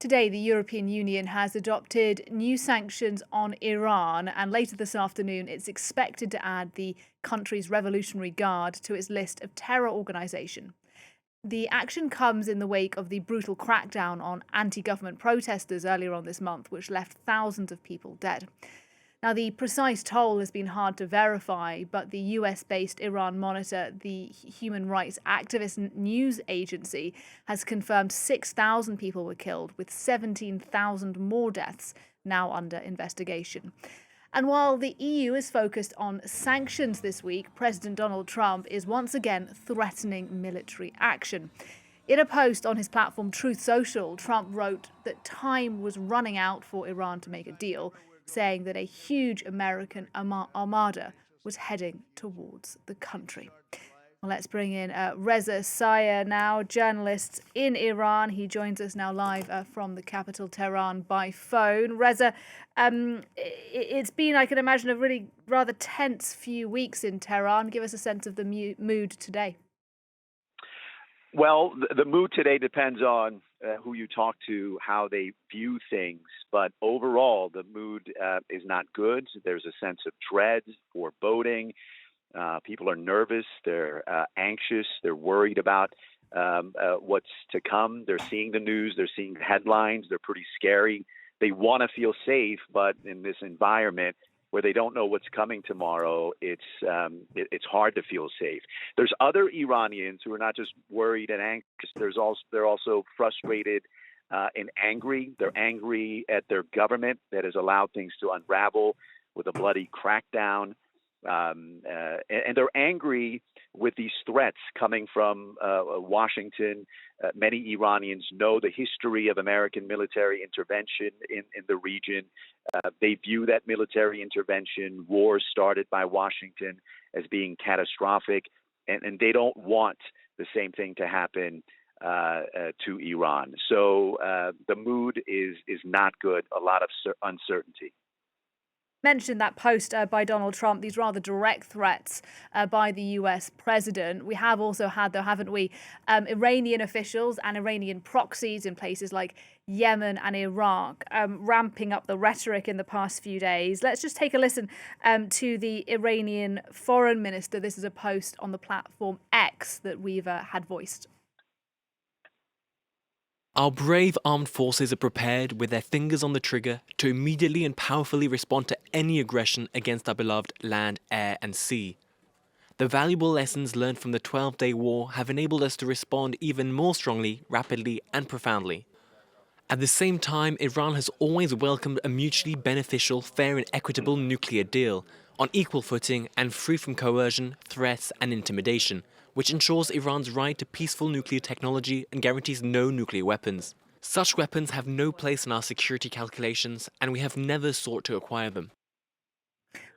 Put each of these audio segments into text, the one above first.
Today, the European Union has adopted new sanctions on Iran, and later this afternoon, it's expected to add the country's Revolutionary Guard to its list of terror organisations. The action comes in the wake of the brutal crackdown on anti-government protesters earlier on this month, which left thousands of people dead. Now, the precise toll has been hard to verify, but the US-based Iran Monitor, the human rights activist news agency, has confirmed 6,000 people were killed, with 17,000 more deaths now under investigation. And while the EU is focused on sanctions this week, President Donald Trump is once again threatening military action. In a post on his platform Truth Social, Trump wrote that time was running out for Iran to make a deal, saying that a huge American armada was heading towards the country. Well, let's bring in Reya Sayah now, journalist in Iran. He joins us now live from the capital, Tehran, by phone. Reza, it's been, I can imagine, a really rather tense few weeks in Tehran. Give us a sense of the mood today. Well, the mood today depends on who you talk to, how they view things. But overall, the mood is not good. There's a sense of dread, foreboding. People are nervous. They're anxious. They're worried about what's to come. They're seeing the news. They're seeing the headlines. They're pretty scary. They want to feel safe, but in this environment where they don't know what's coming tomorrow, it's hard to feel safe. There's other Iranians who are not just worried and anxious. They're also frustrated and angry. They're angry at their government that has allowed things to unravel with a bloody crackdown. And they're angry with these threats coming from Washington. Many Iranians know the history of American military intervention in the region. They view that military intervention, wars started by Washington, as being catastrophic, and they don't want the same thing to happen to Iran. So the mood is not good, a lot of uncertainty. Mentioned that post by Donald Trump, these rather direct threats by the US president. We have also had, though, haven't we, Iranian officials and Iranian proxies in places like Yemen and Iraq ramping up the rhetoric in the past few days. Let's just take a listen to the Iranian foreign minister. This is a post on the platform X that we've had voiced. Our brave armed forces are prepared with their fingers on the trigger to immediately and powerfully respond to any aggression against our beloved land, air and sea. The valuable lessons learned from the 12-day war have enabled us to respond even more strongly, rapidly and profoundly. At the same time, Iran has always welcomed a mutually beneficial, fair and equitable nuclear deal on equal footing and free from coercion, threats and intimidation, which ensures Iran's right to peaceful nuclear technology and guarantees no nuclear weapons. Such weapons have no place in our security calculations, and we have never sought to acquire them.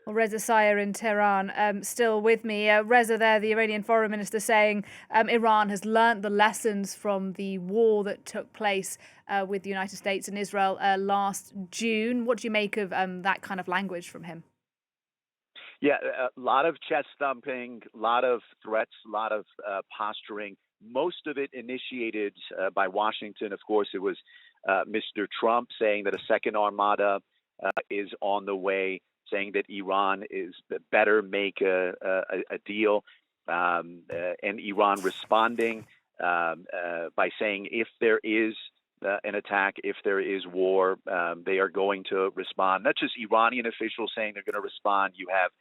Well, Reya Sayah in Tehran, still with me. Reza there, the Iranian foreign minister, saying Iran has learnt the lessons from the war that took place with the United States and Israel last June. What do you make of that kind of language from him? Yeah, a lot of chest thumping, a lot of threats, a lot of posturing. Most of it initiated by Washington. Of course, it was Mr. Trump saying that a second armada is on the way, saying that Iran is better make a deal, and Iran responding by saying if there is an attack, if there is war, they are going to respond. Not just Iranian officials saying they're going to respond. You have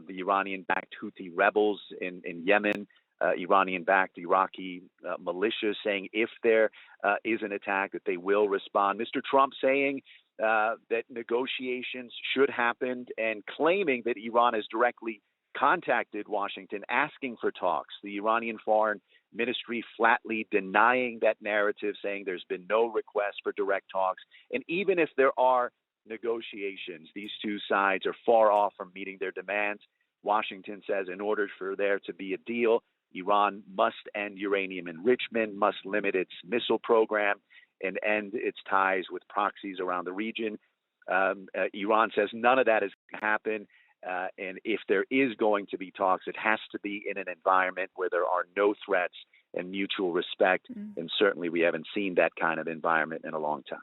the Iranian-backed Houthi rebels in Yemen, Iranian-backed Iraqi militias saying if there is an attack that they will respond. Mr. Trump saying that negotiations should happen and claiming that Iran has directly contacted Washington asking for talks. The Iranian Foreign Ministry flatly denying that narrative, saying there's been no request for direct talks. And even if there are negotiations, these two sides are far off from meeting their demands. Washington says in order for there to be a deal, Iran must end uranium enrichment, must limit its missile program, and end its ties with proxies around the region. Iran says none of that is going to happen. And if there is going to be talks, it has to be in an environment where there are no threats and mutual respect. And certainly we haven't seen that kind of environment in a long time.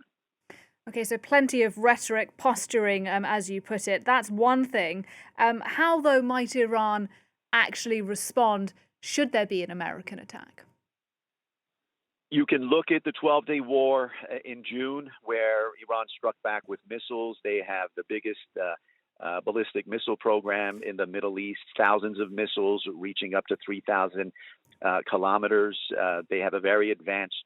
Okay, so plenty of rhetoric, posturing, as you put it. That's one thing. How, though, might Iran actually respond should there be an American attack? You can look at the 12-day war in June, where Iran struck back with missiles. They have the biggest ballistic missile program in the Middle East, thousands of missiles reaching up to 3,000 kilometers. They have a very advanced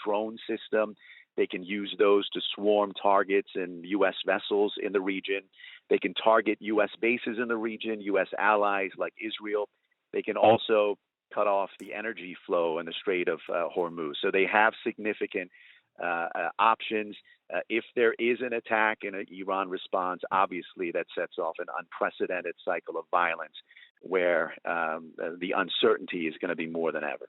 drone system. They can use those to swarm targets and U.S. vessels in the region. They can target U.S. bases in the region, U.S. allies like Israel. They can also cut off the energy flow in the Strait of Hormuz. So they have significant options. If there is an attack and Iran responds, obviously that sets off an unprecedented cycle of violence where the uncertainty is going to be more than ever.